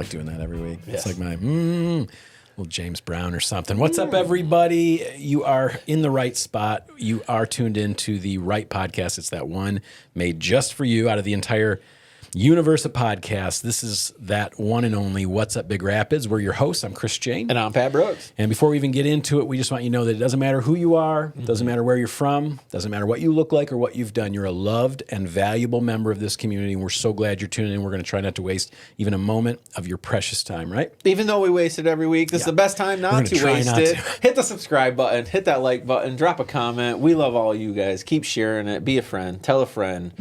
like doing that every week. Yes. It's like my little James Brown or something. What's up, everybody? You are in the right spot. You are tuned into the right podcast. It's that one made just for you out of the entire universe of podcasts. This is that one and only What's Up Big Rapids. We're your hosts. I'm Chris Jane. And I'm Pat Brooks. And before we even get into it, we just want you to know that it doesn't matter who you are, it doesn't matter where you're from, it doesn't matter what you look like or what you've done. You're a loved and valuable member of this community, and we're so glad you're tuning in. We're going to try not to waste even a moment of your precious time, right? Even though we waste it every week, this is the best time not to waste it. Hit the subscribe button, hit that like button, drop a comment. We love all you guys. Keep sharing it. Be a friend. Tell a friend.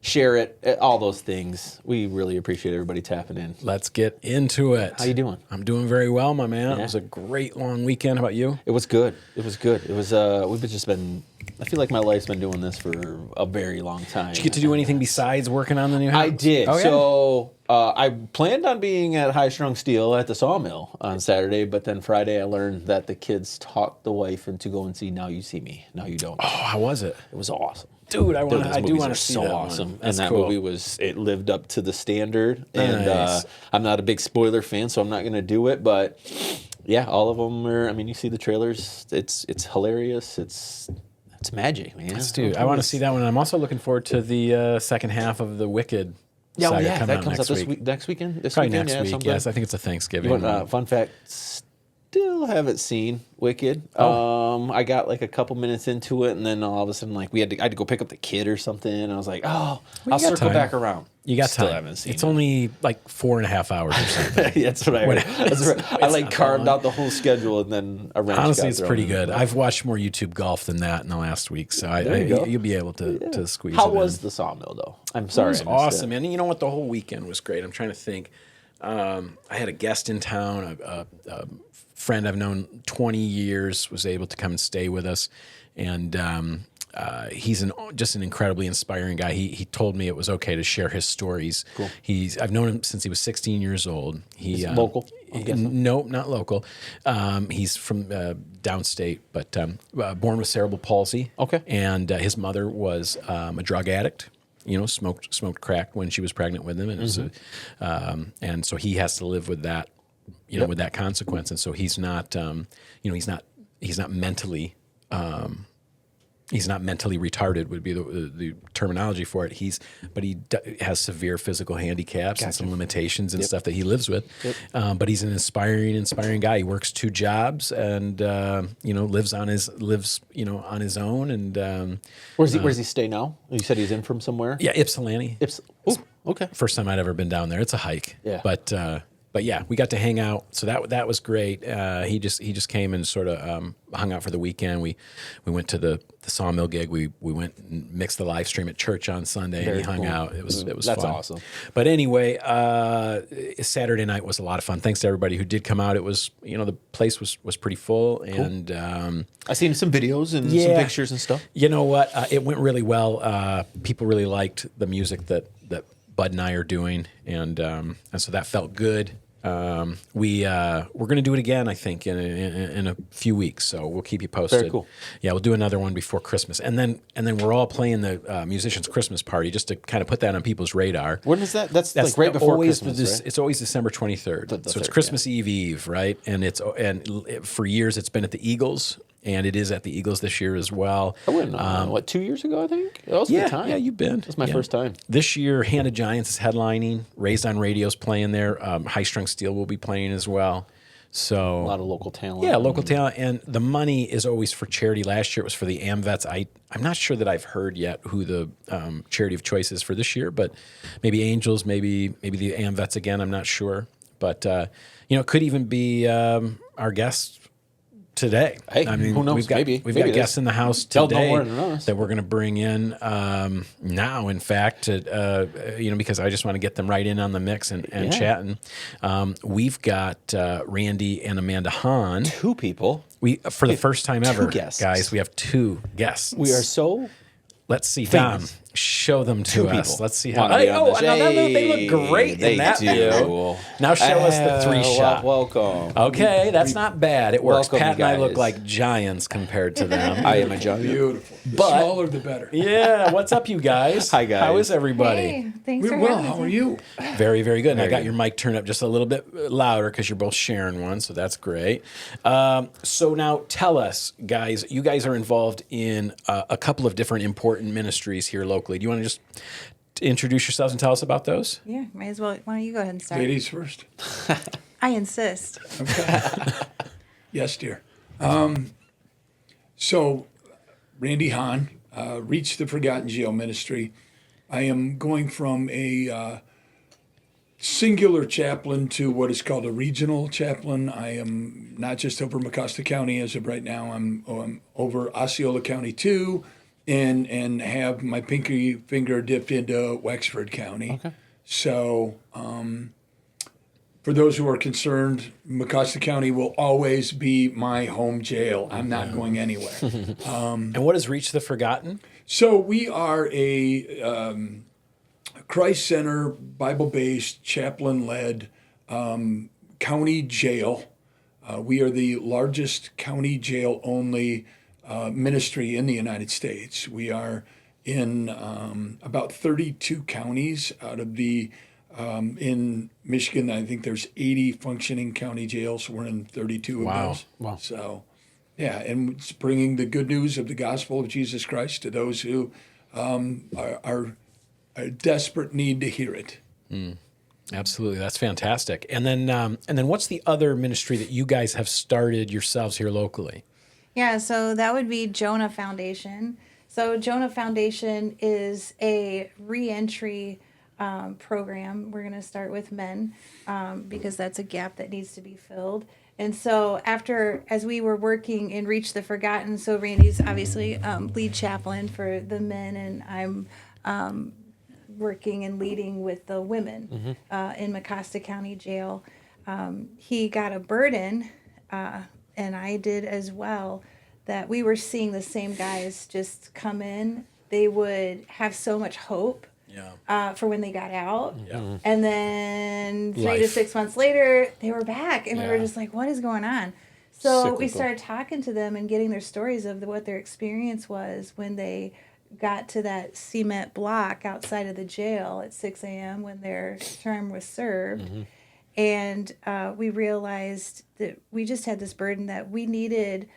Share it, all those things. We really appreciate everybody tapping in. Let's get into it. How you doing? I'm doing very well, my man. Yeah. It was a great long weekend. How about you? It was good. It was good. It was. I feel like my life's been doing this for a very long time. Did you get to do anything besides working on the new house? I did. Oh, yeah? So I planned on being at High Strung Steel at the sawmill on Saturday, but then Friday I learned that the kids talked the wife into go and see Now You See Me, Now You Don't. Oh, how was it? It was awesome. Dude, I do want to see see so that awesome. one. And that cool. movie it lived up to the standard. And Nice. I'm not a big spoiler fan, so I'm not going to do it. But yeah, all of them are. I mean, you see the trailers. It's hilarious. It's magic, man. Dude, I want to see that one. And I'm also looking forward to the second half of the Wicked. saga coming that out comes next out week. next weekend. Probably next week. Yes, I think it's a Thanksgiving. Fun fact. Still haven't seen Wicked. I got like a couple minutes into it, and then all of a sudden, like I had to go pick up the kid or something, and I was like, I'll circle time. back around. You got Still time. haven't seen It's it. only like 4.5 hours or something. That's what I heard. I like carved out the whole schedule, and then a wrench Honestly, got it's thrown pretty in. good. I've watched more YouTube golf than that in the last week, so you'll be able to squeeze How it was in. the sawmill, though? I'm sorry. It was I missed awesome, it. and you know what? The whole weekend was great. I'm trying to think. I had a guest in town, a friend I've known 20 years was able to come and stay with us, and he's just an incredibly inspiring guy. He told me it was okay to share his stories. Cool. I've known him since he was 16 years old. Is it local? No, not local. He's from downstate, but born with cerebral palsy. Okay. And his mother was a drug addict. You know, smoked crack when she was pregnant with him, and it was and so he has to live with that. You know, with that consequence, and so he's not, he's not mentally, he's not mentally retarded would be the terminology for it. But he has severe physical handicaps and some limitations and stuff that he lives with. But he's an inspiring guy. He works 2 jobs and lives on his own. And Where's he stay now? You said he's in from somewhere. yeah, Ypsilanti. Okay. First time I'd ever been down there. It's a hike. Yeah. But yeah, we got to hang out, so that was great. He just came and sort of hung out for the weekend. We went to the sawmill gig. We went and mixed the live stream at church on Sunday, and he hung out. It was That's fun. awesome. But anyway, Saturday night was a lot of fun. Thanks to everybody who did come out. It was the place was pretty full, and I seen some videos and some pictures and stuff. you know what? It went really well. People really liked the music that Bud and I are doing, and so that felt good. We're going to do it again, I think, in a few weeks. So we'll keep you posted. Very cool. Yeah, we'll do another one before Christmas, and then we're all playing the musicians' Christmas party just to kind of put that on people's radar. When is that? That's like right before always Christmas, right? It's always December 23rd. The So it's 3rd, Christmas Eve, right? And for years it's been at the Eagles. And it is at the Eagles this year as well. I went 2 years ago, I think? That was a good time. Yeah, you've been. That's my first time. This year, Hand of Giants is headlining. Raised on Radio's playing there. High Strung Steel will be playing as well. So A lot of local talent. Yeah, local talent. And the money is always for charity. Last year it was for the AMVETS. I'm not sure that I've heard yet who the charity of choice is for this year, but maybe Angels, maybe the AMVETS again. I'm not sure. But, it could even be our guests today. Hey, who knows? We've got guests in the house They'll know today more than us. that we're going to bring in now, in fact, because I just want to get them right in on the mix and chatting. We've got Randy and Amanda Hahn. 2 people. For the first time ever, guests. guys, we have 2 guests. We are so Let's see, famous. Tom. show them to Two us. people Let's see how. wanna be on this. They look great They in that do. view. Now show us the 3-shot. Welcome. Okay, that's not bad. It works. Welcome, Pat and I look guys. like giants compared to them. I am a giant. Beautiful. The But- smaller, the better. Yeah, what's up, you guys? Hi, guys. How is everybody? Hey, thanks for We're well. having How us. are you? Very, very good. And I Very got good. your mic turned up just a little bit louder because you're both sharing one, so that's great. So now tell us, guys, you guys are involved in a couple of different important ministries here locally. Do you want to just introduce yourselves and tell us about those? Yeah, might as well. Why don't you go ahead and start? Ladies first. I insist. Yes, dear. So, Randy Hahn, Reach the Forgotten Jail Ministry. I am going from a singular chaplain to what is called a regional chaplain. I am not just over Mecosta County as of right now. I'm over Osceola County too, and have my pinky finger dipped into Wexford County. Okay. So, for those who are concerned, Mecosta County will always be my home jail. I'm not going anywhere. And what is Reach the Forgotten? So we are a Christ Center, Bible-based, chaplain-led county jail. We are the largest county jail-only ministry in the United States. We are in about 32 counties out of the in Michigan. I think there's 80 functioning county jails. We're in 32 of Wow. those. Wow. So, yeah, and it's bringing the good news of the gospel of Jesus Christ to those who are desperate need to hear it. Absolutely, that's fantastic. And then what's the other ministry that you guys have started yourselves here locally? Yeah, so that would be Jonah Foundation. So Jonah Foundation is a reentry program. We're going to start with men because that's a gap that needs to be filled. And so as we were working in Reach the Forgotten, so Randy's obviously lead chaplain for the men, and I'm working and leading with the women in Mecosta County Jail. He got a burden, and I did as well, that we were seeing the same guys just come in. They would have so much hope for when they got out. Yeah. And then 3 to Life. 6 months later, they were back. And we were Yeah. just like, what is going on? So we Cyclical. started talking to them and getting their stories of what their experience was when they got to that cement block outside of the jail at 6 a.m. when their term was served. And we realized that we just had this burden that we needed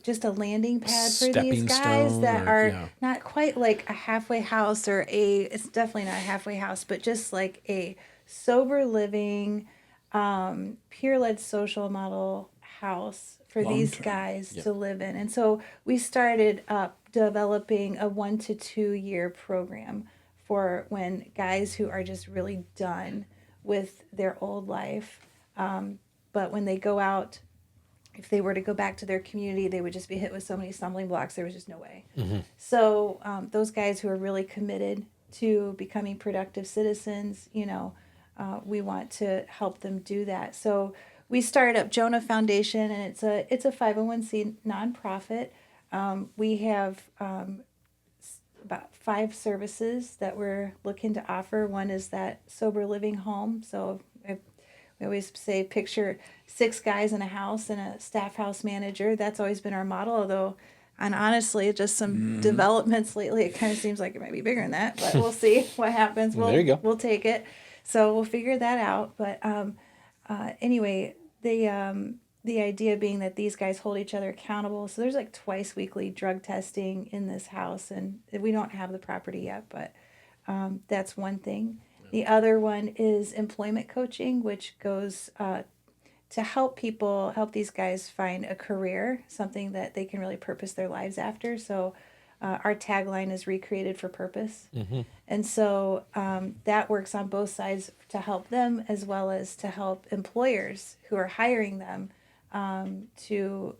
just a landing pad for these Stepping guys stone that or- are yeah. not quite like a halfway house it's definitely not a halfway house, but just like a sober living, peer-led social model house for these Long-term. guys to live in. And so we started up developing a 1 to 2 year program for when guys who are just really done with their old life, but when they go out, if they were to go back to their community, they would just be hit with so many stumbling blocks. There was just no way. So those guys who are really committed to becoming productive citizens, we want to help them do that. So we started up Jonah Foundation, and it's a 501c nonprofit. We have about 5 services that we're looking to offer. One is that sober living home. So we always say picture 6 guys in a house and a staff house manager. That's always been our model, although, and honestly, just some developments lately, it kind of seems like it might be bigger than that, but we'll see what happens. There you go. We'll take it. So we'll figure that out. But anyway, the idea being that these guys hold each other accountable. So there's like twice weekly drug testing in this house, and we don't have the property yet, but that's one thing. The other one is employment coaching, which goes to help these guys find a career, something that they can really purpose their lives after. So our tagline is recreated for purpose. And so that works on both sides to help them as well as to help employers who are hiring them to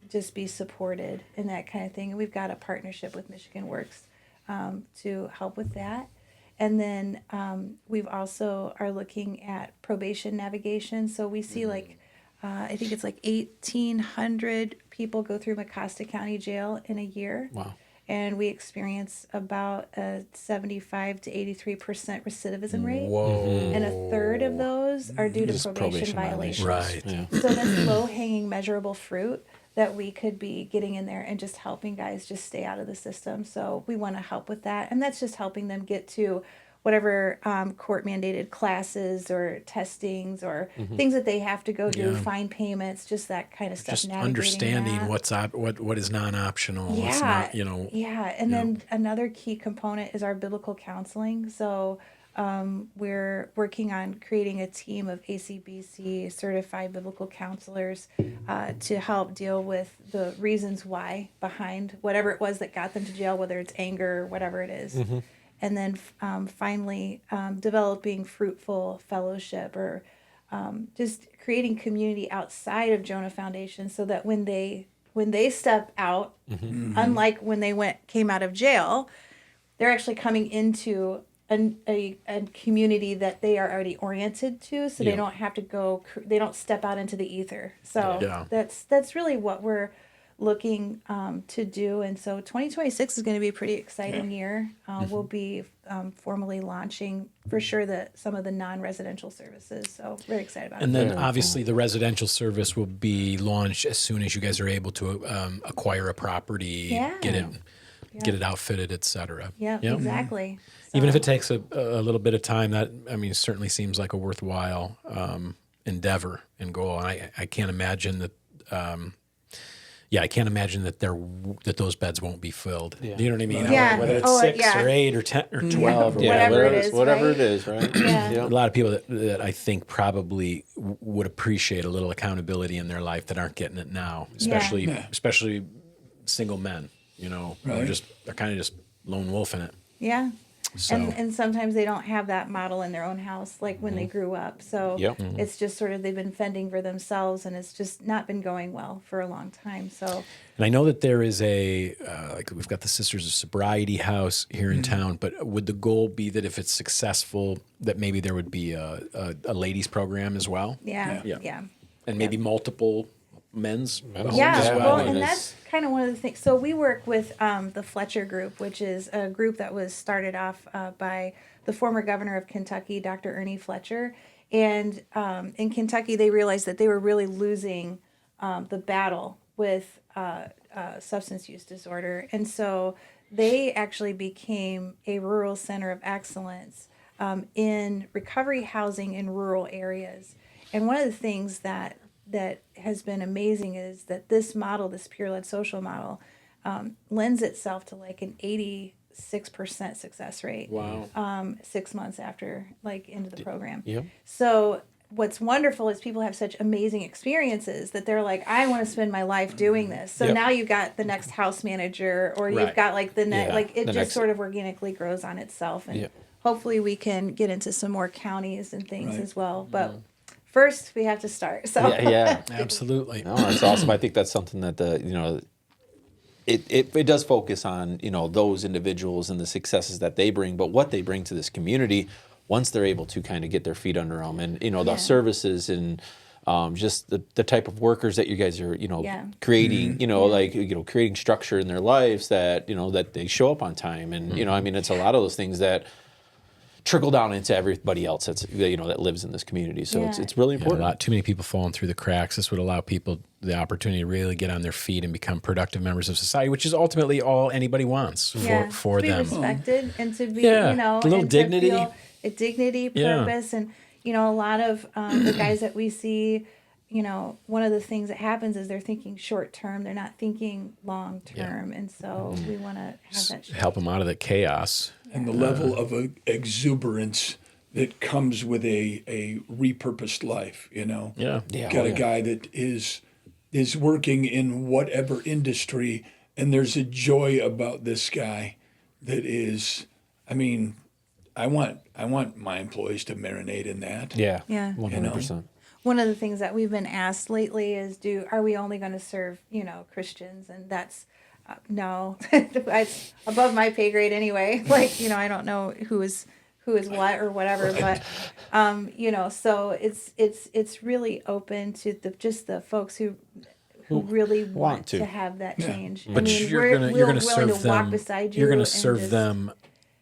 just be supported in that kind of thing. And we've got a partnership with Michigan Works to help with that. And then we've also are looking at probation navigation. So we see I think it's like 1,800 people go through Mecosta County Jail in a year. Wow. and we experience about a 75 to 83% recidivism rate. Whoa. And a third of those are due to Just probation violations. Right. Yeah. So that's low-hanging, measurable fruit that we could be getting in there and just helping guys just stay out of the system. So we want to help with that. And that's just helping them get to whatever court-mandated classes or testings or things that they have to go do, fine payments, just that kind of stuff. Just navigating understanding that. what is non-optional. What's Yeah, not, yeah. And then another key component is our biblical counseling. So we're working on creating a team of ACBC certified biblical counselors to help deal with the reasons why behind whatever it was that got them to jail, whether it's anger or whatever it is. And then finally developing fruitful fellowship or just creating community outside of Jonah Foundation so that when they step out, unlike when they came out of jail, they're actually coming into a community that they are already oriented to, so they don't have to they don't step out into the ether. So that's really what we're looking to do. And so 2026 is going to be a pretty exciting year. We'll be formally launching for sure some of the non-residential services. So very excited about it. And then obviously the residential service will be launched as soon as you guys are able to acquire a property, get it outfitted, et cetera. Yeah, exactly. Even if it takes a little bit of time, that certainly seems like a worthwhile endeavor and goal. And I can't imagine that. I can't imagine that those beds won't be filled. Yeah. Do you know what I mean? Yeah. Whether it's 6 or 8 or 10 or 12 or Whatever it is, whatever right? it is, right? Yeah. A lot of people that I think probably would appreciate a little accountability in their life that aren't getting it now, especially single men. They're kind of just lone wolf in it. Yeah. So. And sometimes they don't have that model in their own house, like when they grew up. So it's just sort of they've been fending for themselves, and it's just not been going well for a long time. So. And I know that there is we've got the Sisters of Sobriety House here in town, but would the goal be that if it's successful, that maybe there would be a ladies program as well? Yeah. And maybe multiple men's homes Yeah, as well, well? and that's kind of one of the things. So we work with the Fletcher Group, which is a group that was started off by the former governor of Kentucky, Dr. Ernie Fletcher. And in Kentucky, they realized that they were really losing the battle with substance use disorder. And so they actually became a rural center of excellence in recovery housing in rural areas. And one of the things that has been amazing is that this model, this peer-led social model, lends itself to like an 86% success rate. Wow. 6 months after into the program. Yep. So what's wonderful is people have such amazing experiences that they're like, I want to spend my life doing this. So now you've got the next house manager, or you've got the next, it just sort of organically grows on itself. And hopefully we can get into some more counties and things as well. But first, we have to start. So Absolutely. No, that's awesome. I think that's something that it does focus on those individuals and the successes that they bring, but what they bring to this community once they're able to kind of get their feet under them, and the services and just the type of workers that you guys are creating, creating structure in their lives that that they show up on time, and it's a lot of those things that trickle down into everybody else that lives in this community. So it's really important. Too many people falling through the cracks. This would allow people the opportunity to really get on their feet and become productive members of society, which is ultimately all anybody wants for to be them. Respected and to be, a little and dignity. To feel a dignity, purpose, and a lot of the guys that we see. One of the things that happens is they're thinking short term. They're not thinking long term, and so we want to have that. Help them out of the chaos. And the level of exuberance that comes with a repurposed life, Got a guy that is working in whatever industry, and there's a joy about this guy that is, I want my employees to marinate in that. Yeah. 100%. One of the things that we've been asked lately is, are we only going to serve, Christians? And that's, no, it's above my pay grade anyway. I don't know who is what or whatever, but, so it's really open to the folks who who really want to have that change. But you're going to serve them. You're going to serve them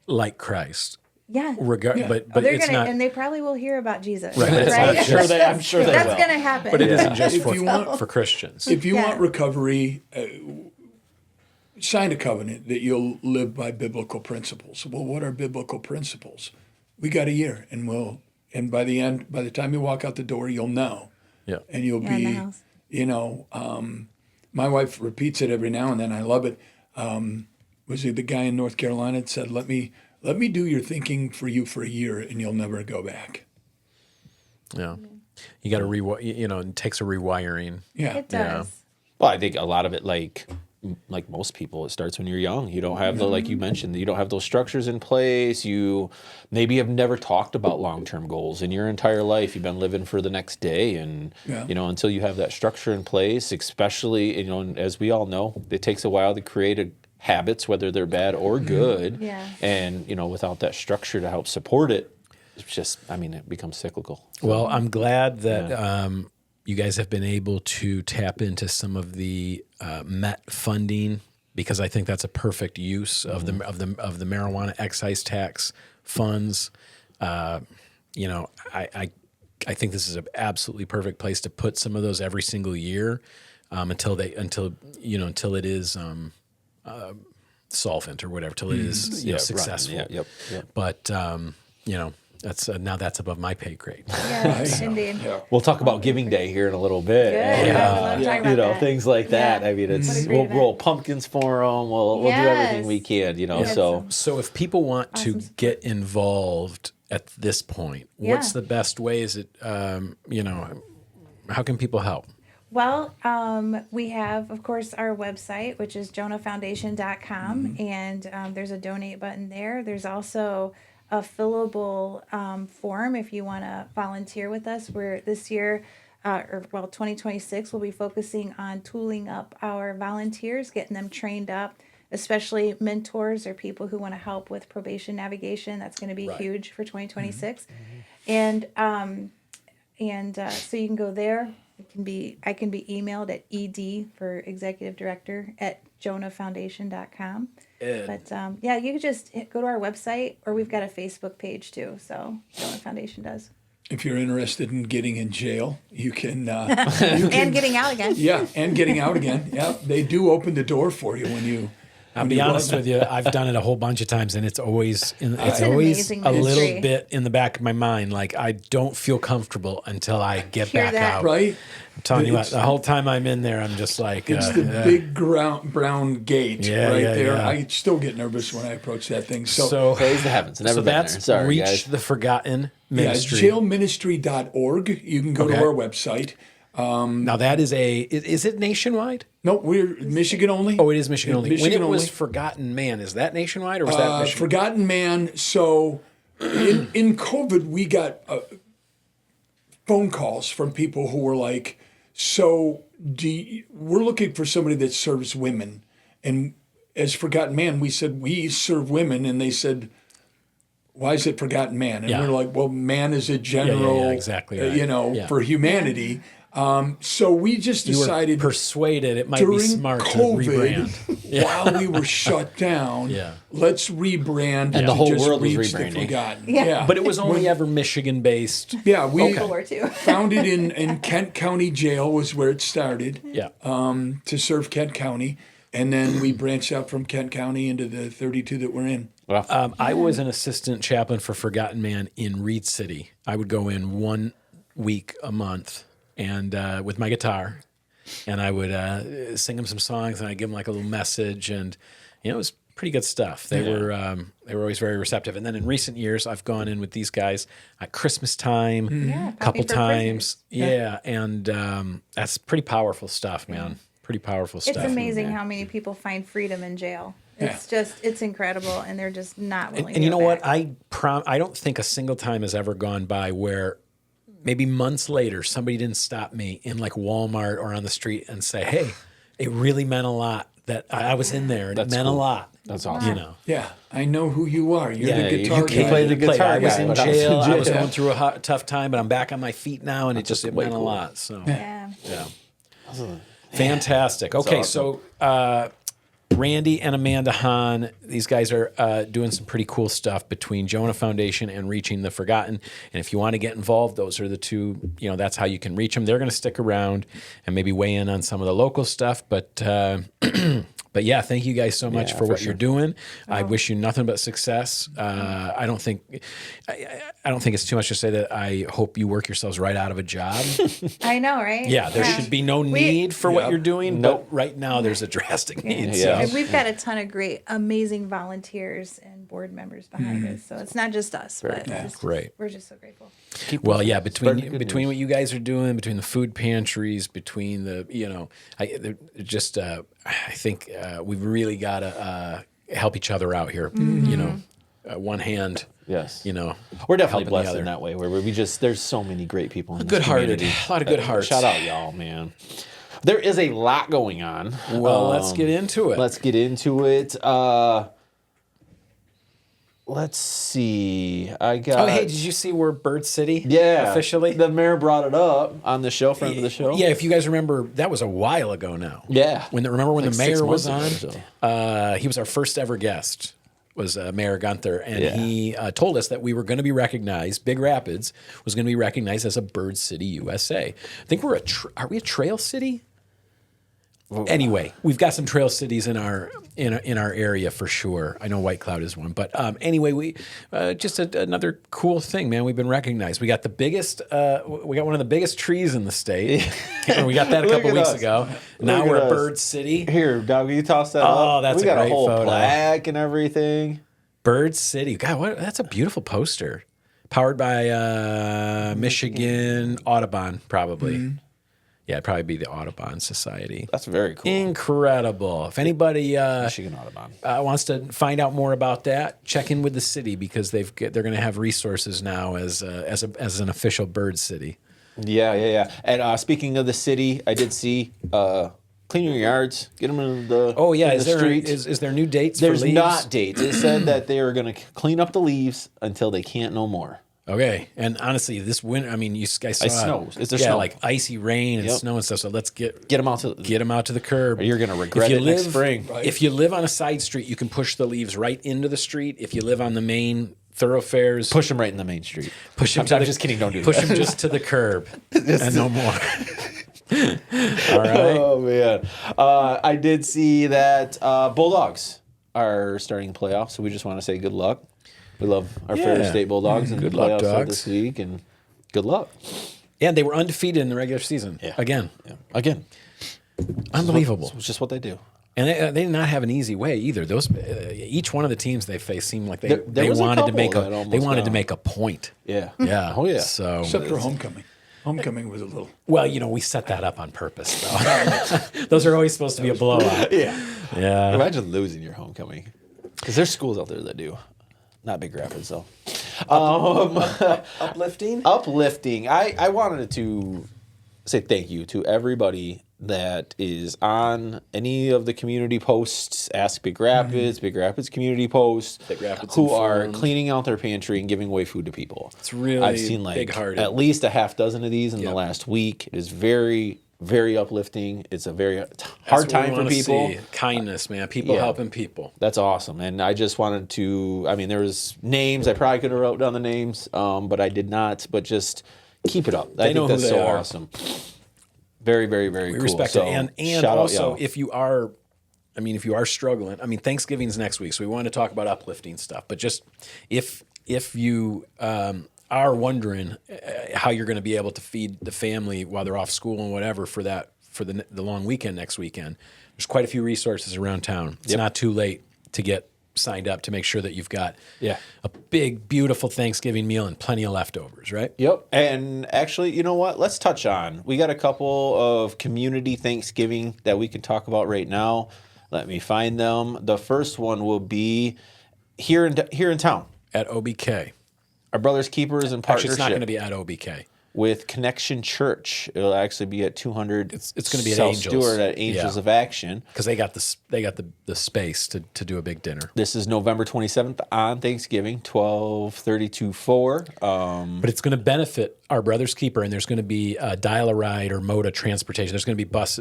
like Christ. Yeah. But they're it's gonna, not. and they probably will hear about Jesus. Right. Right? I'm sure they That's will. going to happen. But it isn't just If you want- for Christians. If you want recovery, sign a covenant that you'll live by biblical principles. Well, what are biblical principles? We got a year, and by the time you walk out the door, you'll know. Yeah. And you'll in the be, house. My wife repeats it every now and then. I love it. Was it the guy in North Carolina that said, let me do your thinking for you for a year, and you'll never go back. Yeah. You got to it takes a rewiring. Yeah. It does. Well, I think a lot of it, like most people, it starts when you're young. You don't have like you mentioned, you don't have those structures in place. You maybe have never talked about long-term goals in your entire life. You've been living for the next day, and until you have that structure in place, especially as we all know, it takes a while to create habits, whether they're bad or good. Yeah. And without that structure to help support it, it's just it becomes cyclical. Well, I'm glad that you guys have been able to tap into some of the Met funding, because I think that's a perfect use of the marijuana excise tax funds. I think this is an absolutely perfect place to put some of those every single year until it is solvent or whatever, till it is successful. Yep. But that's above my pay grade. Yes, indeed. Yeah. We'll talk about Giving Day here in a little bit. Good. And, I would love to talk about that. things like that. Yeah. I mean, What a great we'll event. roll pumpkins for them. We'll do everything we can. Yes. So if people want to get involved at this point, what's the best way? Is it, how can people help? Well, we have, of course, our website, which is jonahfoundation.com, and there's a donate button there. There's also a fillable form if you want to volunteer with us. We're this year, 2026, we'll be focusing on tooling up our volunteers, getting them trained up, especially mentors or people who want to help with probation navigation. That's going to be huge for 2026. And so you can go there. I can be emailed at ed for executive director at jonahfoundation.com. But you can just go to our website, or we've got a Facebook page too. So Jonah Foundation does. If you're interested in getting in jail, you can. And getting out again. Yeah, and getting out again. Yeah, they do open the door for you when you. I'll be honest with you. I've done it a whole bunch of times, and it's always an always amazing a ministry. little bit in the back of my mind. Like, I don't feel comfortable until I get Hear back that. out. Right. I'm telling you what, the whole time I'm in there, I'm just like, It's the big brown gate right there. Yeah. I still get nervous when I approach that thing. So so Praise the heavens. Never so been that's there. Sorry, Reach guys. the Forgotten yeah, Ministry. jailministry.org. You can go to Okay. our website. Now that is is it nationwide? No, we're Michigan only. Oh, it is Michigan only. Michigan When it was only. Forgotten Man, is that nationwide or was that Michigan? Forgotten Man. So in COVID, we got phone calls from people who were like, so we're looking for somebody that serves women. And as Forgotten Man, we said, we serve women. And they said, why is it Forgotten Man? And Yeah. we're like, well, man is a general, exactly right. Yeah. for humanity. So we just You were decided persuaded it might be during smart to COVID, rebrand. while we were shut down, Yeah. let's rebrand And the to whole just world was reach the rebranding. forgotten. Yeah. But it was only ever Michigan based. Yeah, we World War II. founded in Kent County Jail was where it started Yeah. to serve Kent County. And then we branched out from Kent County into the 32 that we're in. I was an assistant chaplain for Forgotten Man in Reed City. I would go in 1 week a month and with my guitar, and I would sing them some songs, and I'd give them like a little message, and it was pretty good stuff. They were always very receptive. And then in recent years, I've gone in with these guys at Christmas time, a couple Copy for times. Prisoners. And that's pretty powerful stuff, man. Pretty powerful stuff. It's amazing how many people find freedom in jail. It's incredible, and they're just not willing. And to you go know what? back. I don't think a single time has ever gone by where maybe months later somebody didn't stop me in like Walmart or on the street and say, "Hey, it really meant a lot that I was in there, and it meant a lot." That's awesome. Yeah, I know who you are. You're the guitar you guy. play the guitar I was guy, in but I was in jail. I was jail. going through a tough time, but I'm back on my feet now, and it way meant a cool. lot. So Yeah. yeah. Fantastic. Okay, awesome. so Randy and Amanda Hahn, these guys are doing some pretty cool stuff between Jonah Foundation and Reaching the Forgotten. And if you want to get involved, those are the two, that's how you can reach them. They're going to stick around and maybe weigh in on some of the local stuff. But but yeah, thank you guys so much for what you're doing. I wish you nothing but success. I don't think it's too much to say that I hope you work yourselves right out of a job. I know, right? Yeah, there should be no need for what you're doing. Nope. But right now, there's a drastic need. Yeah. And we've got a ton of great, amazing volunteers and board members behind us. So it's not just us, but Great. we're just so grateful. Well, yeah, Spread the between good between news. what you guys are doing, between the food pantries, between the I think we've really got to help each other out here. One hand. Yes. helping We're definitely the blessed other. in that way where we just, there's so many great people in this Good-hearted. community. A lot of good hearts. Shout out y'all, man. There is a lot going on. Well, let's get into it. Let's get into it. Let's see. I got. Oh, hey, did you see we're Bird City? Yeah. Officially? The mayor brought it up on the show, friend of the show. Yeah, if you guys remember, that was a while ago now. Yeah. Remember when Like the 6 mayor was months on? ago or so. He was our first ever guest, was Mayor Gunther, and Yeah. he told us that we were going to be recognized, Big Rapids was going to be recognized as a Bird City, USA. I think are we a trail city? Anyway, we've got some trail cities in our area for sure. I know White Cloud is one, but anyway, we just another cool thing, man. We've been recognized. We got we got one of the biggest trees in the state. We got that a Look couple at weeks us. ago. Now Look at we're a us. Bird City. Here, Doug, will you toss that up? Oh, that's we a got great a whole photo. plaque and everything. Bird City. God, that's a beautiful poster. Powered by Michigan Audubon, probably. Yeah, it'd probably be the Audubon Society. That's very cool. Incredible. If anybody Michigan Audubon. wants to find out more about that, check in with the city because they're going to have resources now as an official bird city. Yeah. And speaking of the city, I did see clean your yards, get them in the Is there streets. is there new dates? There's for leaves? not dates. It said that they are going to clean up the leaves until they can't no more. Okay, and honestly, this winter, I mean, you guys saw It snows. Is there yeah, snow? like icy rain and Yep. snow and stuff. So let's get Get them out to them out to the curb. Or you're gonna regret If you it next spring. Right. If you live on a side street, you can push the leaves right into the street. If you live on the main thoroughfares, push them right in the main street. push them. I'm just kidding. Don't do Push that. them just to the curb and no more. All right. Oh man, I did see that Bulldogs are starting the playoffs, so we just want to say good luck. We love our Ferris State Bulldogs and Good the luck, playoffs dogs. this week, and good luck. And they were undefeated in the regular season. Yeah. Again, Again, unbelievable. it's just what they do. And they did not have an easy way either. Those each one of the teams they faced seemed like There they was a wanted to couple make that almost they wanted to got- make a point. Yeah. Yeah. Oh yeah. So Except for homecoming. Homecoming was a little. well, we set that up on purpose though. Those are always supposed to be a blowout. Yeah. Yeah. Imagine losing your homecoming, because there's schools out there that do. Not Big Rapids though. Uplifting. Uplifting. I wanted to say thank you to everybody that is on any of the community posts. Ask Big Rapids, Big Rapids community posts, Big Rapids who are Informed. cleaning out their pantry and giving away food to people. It's really I've seen like big-hearted. at least a half dozen of these in the Yep. last week. It is very, very uplifting. It's a very That's hard what we time for wanna people. see. Kindness, man. People Yeah. helping people. That's awesome, and I just wanted to. I mean, there was names. I probably could have wrote down the names, but I did not. But just keep it up. I They know think who that's they so are. awesome. Very, very, very We cool. respect So, it. And shout out also, y'all. if you are, if you are struggling, Thanksgiving's next week, so we want to talk about uplifting stuff. But just if you are wondering how you're going to be able to feed the family while they're off school and whatever for the long weekend next weekend, there's quite a few resources around town. It's not too late to get signed up to make sure that you've got a big, beautiful Thanksgiving meal and plenty of leftovers, right? Yep. And actually, you know what? Let's touch on. We got a couple of community Thanksgiving that we can talk about right now. Let me find them. The first one will be here in town. At OBK. Our Brothers Keepers and Actually, Partnership. it's not going to be at OBK. with Connection Church. It'll actually be at 200. It's going to be at South Angels. Stewart at Angels of Action, because they got the space to do a big dinner. This is November 27th on Thanksgiving, 12:30 to 4. But it's going to benefit our Brother's Keeper, and there's going to be dial-a-ride or mode of transportation. There's going to be bus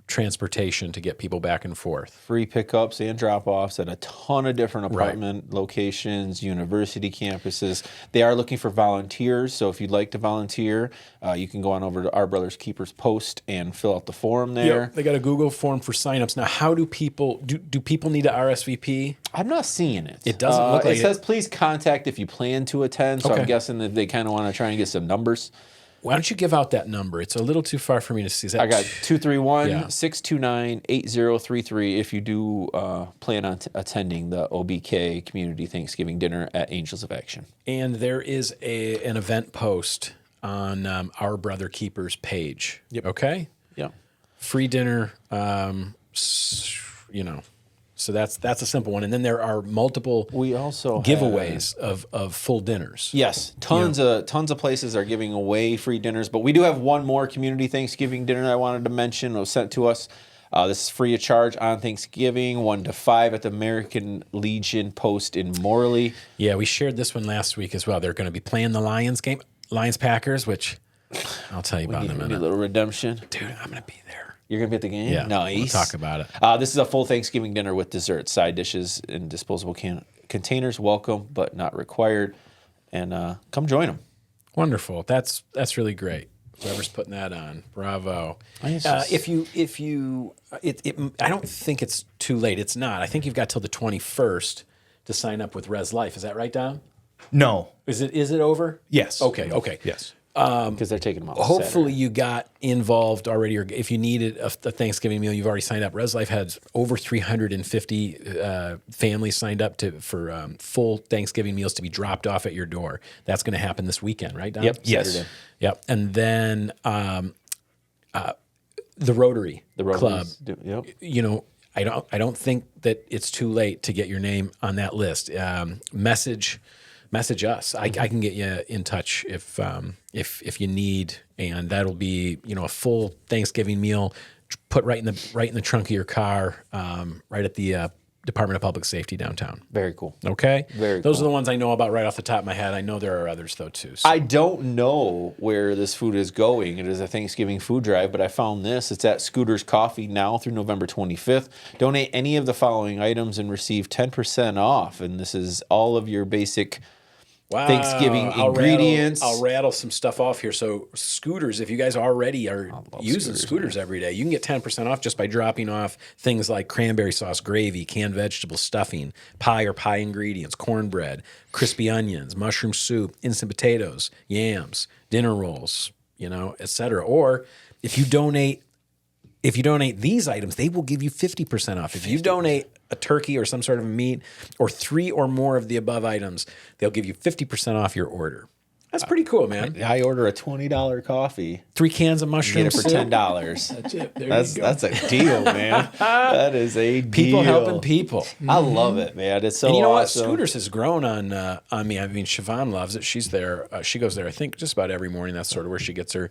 transportation to get people back and forth. Free pickups and drop-offs at a ton of different apartment locations, university campuses. They are looking for volunteers, so if you'd like to volunteer, you can go on over to Our Brother's Keeper's post and fill out the form there. Yep, they got a Google form for signups. Now, how do people do people need to RSVP? I'm not seeing it. It doesn't look like it. It says please contact if you plan to attend, so I'm guessing that they kind of want to try and get some numbers. Why don't you give out that number? It's a little too far for me to see. I got 231-629-8033 if you do plan on attending the OBK Community Thanksgiving Dinner at Angels of Action. And there is an event post on Our Brother Keeper's page. Yep. Okay? Yeah. Free dinner, So that's a simple one. And then there are multiple We also giveaways of full dinners. Yes, tons of places are giving away free dinners, but we do have one more community Thanksgiving dinner I wanted to mention. It was sent to us. This is free of charge on Thanksgiving, 1 to 5 at the American Legion post in Morley. Yeah, we shared this one last week as well. They're going to be playing the Lions-Packers, which I'll tell you about in a We need minute. a little redemption. Dude, I'm going to be there. You're going to be at the game? Yeah, Nice. we'll talk about it. This is a full Thanksgiving dinner with dessert, side dishes, and disposable containers. Welcome, but not required. And come join them. Wonderful. That's really great. Whoever's putting that on, bravo. I don't think it's too late. It's not. I think you've got till the 21st to sign up with Res Life. Is that right, Don? No. Is it over? Yes. Okay. Yes. Because they're taking them off. Hopefully you got involved already, or if you needed a Thanksgiving meal, you've already signed up. Res Life has over 350 families signed up for full Thanksgiving meals to be dropped off at your door. That's going to happen this weekend, right, Don? Yep. Yes. Saturday. Yep. And then the Rotary Club. Yep. I don't think that it's too late to get your name on that list. Message us. I can get you in touch if you need, and that'll be a full Thanksgiving meal put right in the trunk of your car, right at the Department of Public Safety downtown. Very cool. Okay, Those cool. are the ones I know about right off the top of my head. I know there are others though too. So. I don't know where this food is going. It is a Thanksgiving food drive, but I found this. It's at Scooter's Coffee now through November 25th. Donate any of the following items and receive 10% off. And this is all of your basic Thanksgiving ingredients. I'll rattle some stuff off here. So scooters, if you guys already are using scooters every day, you can get 10% off just by dropping off things like cranberry sauce, gravy, canned vegetable stuffing, pie or pie ingredients, cornbread, crispy onions, mushroom soup, instant potatoes, yams, dinner rolls, etc. Or if you donate these items, they will give you 50% off. If you donate a turkey or some sort of meat or 3 or more of the above items, they'll give you 50% off your order. That's pretty cool, man. I order a $20 coffee. 3 cans of mushroom Get it for soup. $10. That's it. There you go. That's a deal, man. That is a deal. People helping people. I love it, man. It's so And you know awesome. what? Scooters has grown on me. I mean, Siobhan loves it. She's there. She goes there, I think, just about every morning. That's sort of where she gets her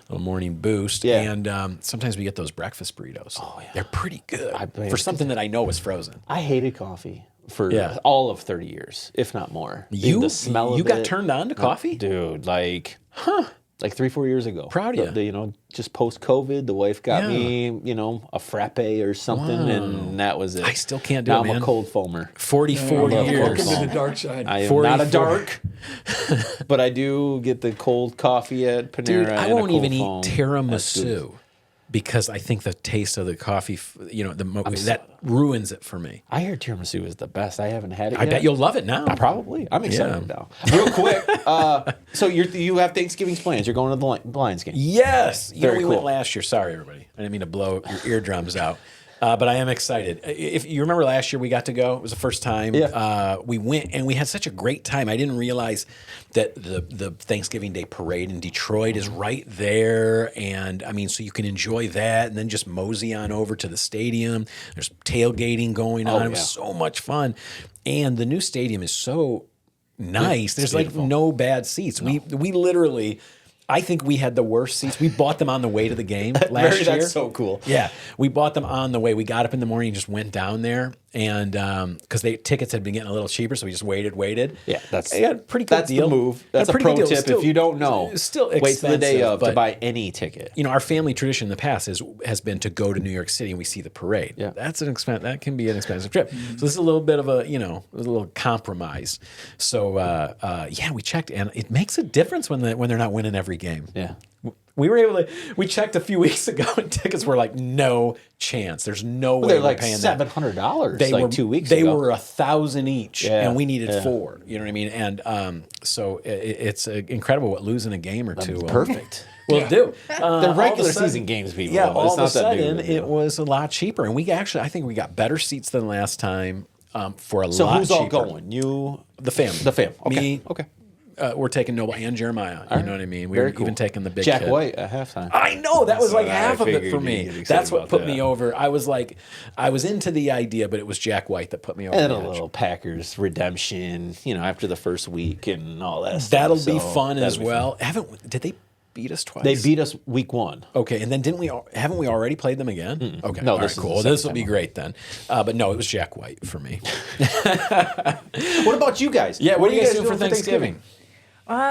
little morning boost. Yeah. And sometimes we get those breakfast burritos. Oh, yeah. They're pretty good mean, for something that I know is frozen. I hated coffee for all of 30 years, if not more. You the smell you of got it, turned on to coffee? dude. Like 3-4 years ago. Proud of you. Just post COVID, the wife got me, a frappe or something, and that was it. I still can't do now it, I'm man. a cold foamer. 44 love years. Welcome to the dark side. I am 44. not a dark, but I do get the cold coffee at Panera. Dude, I and a won't even eat cold foam at Scooter's. tiramisu because I think the taste of the coffee, that ruins it for me. I hear tiramisu is the best. I haven't had it I yet. bet you'll love it now. Probably. I'm excited now. Real quick. So you have Thanksgiving's plans. You're going to the Lions game. Yes. Very we went cool. last year. Sorry, everybody. I didn't mean to blow your eardrums out. But I am excited. If you remember last year we got to go, it was the first time. Yeah. We went and we had such a great time. I didn't realize that the Thanksgiving Day parade in Detroit is right there. And I mean, so you can enjoy that and then just mosey on over to the stadium. There's tailgating going on. It was so much fun. And the new stadium is so nice. There's like no bad seats. We literally I think we had the worst seats. We bought them on the way to the game last year. That's so cool. Yeah, we bought them on the way. We got up in the morning and just went down there, and because tickets had been getting a little cheaper, so we just waited. Yeah, that's a pretty good deal. The move. That's a pretty pro good deal. tip. Still, if you don't know, it's still wait till the day expensive, of to but, buy any ticket. You know, our family tradition in the past has been to go to New York City and we see the parade. Yeah, that's an expense. That can be an expensive trip. So this is a little bit of a little compromise. So yeah, we checked, and it makes a difference when they're not winning every game. Yeah. We were able to. We checked a few weeks ago, and tickets were like no chance. There's no way They're we're like paying that. $700. They like were 2 weeks ago. They were 1,000 each, Yeah, and we needed yeah. 4. You know what I mean? And so it's incredible what losing a game or two Perfect. will do. The regular season games, people. Yeah, it's all of a not that big of sudden a deal. it was a lot cheaper, and I think we got better seats than last time for a So lot who's cheaper. all going? You, The family. the fam. Okay. Me, Okay. We're taking Noble and Jeremiah. You know what I mean? We Very were cool. even taking the big Jack kid. White at halftime. I know that was like I half of it figured for you'd me. get excited That's what about put that. me over. I was into the idea, but it was Jack White that put me over. And the a edge. little Packers redemption, after the first week and all that stuff. That'll be So fun that'll as be well. Did they beat us twice? They beat us week 1. Okay, and then haven't we already played them again? Okay, No, all right, this is cool. the This second will be time. great then. But no, it was Jack White for me. What about you guys? Yeah, what are you guys doing for Thanksgiving?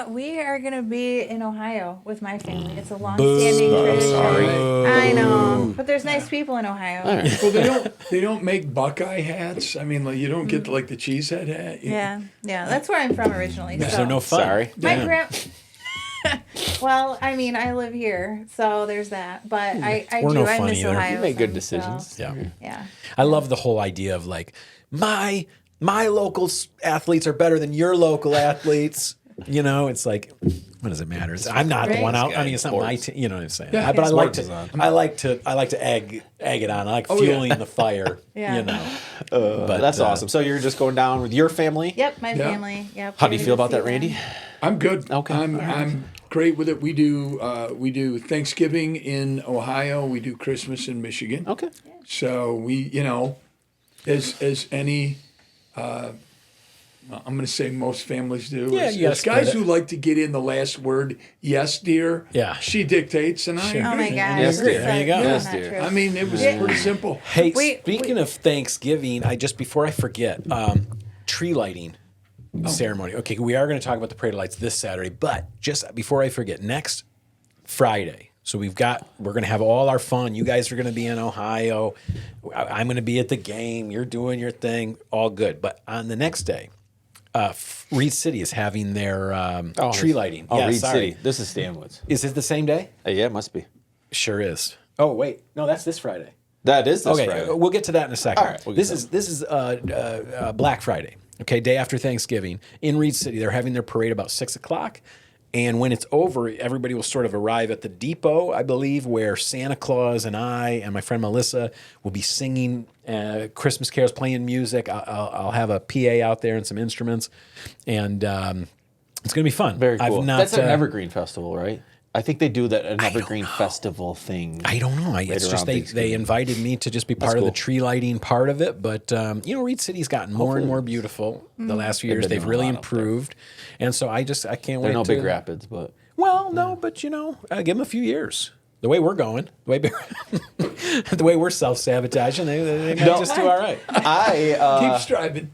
We are going to be in Ohio with my family. It's a long-standing tradition. sorry. I know, but there's nice people in Ohio. Well, they don't make Buckeye hats. I mean, like, you don't get like the cheesehead hat. Yeah, that's where I'm from originally. So no fun. Sorry. My Damn. Well, I mean, I live here, so there's that. But I We're no I fun miss either. Ohio. You make good some, decisions. so, Yeah. yeah. I love the whole idea of like my local athletes are better than your local athletes. It's like, what does it matter? I'm not the Right. one out. I mean, it's not my Sports. team. You know what I'm saying? Yeah. But I like Sports is on. to egg it on. I like yeah. fueling the fire. Yeah. But That's awesome. So you're just going down with your family? Yep, my Yeah. family. Yep. How do you we're feel gonna about that, see them. Randy? I'm good. Okay. I'm great with it. We do Thanksgiving in Ohio. We do Christmas in Michigan. Okay. So we, as any, I'm going to say most families do. Yeah, As you gotta as guys split it. who like to get in the last word, yes, dear. Yeah. She dictates, and I Sure. Oh agree. my God. Yes, dear. There you go. Yes, Not dear. true. I mean, it was pretty simple. Hey, Wait, speaking of Thanksgiving, before I forget, tree lighting ceremony. Okay, we are going to talk about the parade of lights this Saturday, but just before I forget, next Friday. So we're going to have all our fun. You guys are going to be in Ohio. I'm going to be at the game. You're doing your thing. All good. But on the next day, Reed City is having their tree lighting. Oh, yeah, Reed sorry. City. This is Stanwood's. Is it the same day? Yeah, it must be. Sure is. Oh, wait. No, that's this Friday. That is this Okay, Friday. we'll get to that in a second. All right, we'll get this is Black Friday. Okay, day after Thanksgiving in Reed City. They're having their parade about 6:00, and when it's over, everybody will sort of arrive at the depot, I believe, where Santa Claus and I and my friend Melissa will be singing Christmas carols, playing music. I'll have a PA out there and some instruments, and it's going to be fun. Very cool. I've not, That's an Evergreen Festival, right? I think they do an Evergreen know. Festival thing. I don't know. It's around just they Thanksgiving. invited me to just be part of cool. the tree lighting part of it. But Reed City's gotten more and more beautiful the last few years. been They've doing a really lot up there. improved, and so I can't wait. They're no to, Big Rapids, but Well, no, but give them a few years. The way we're going, the way we're self-sabotaging, they might just do all right. Keep striving.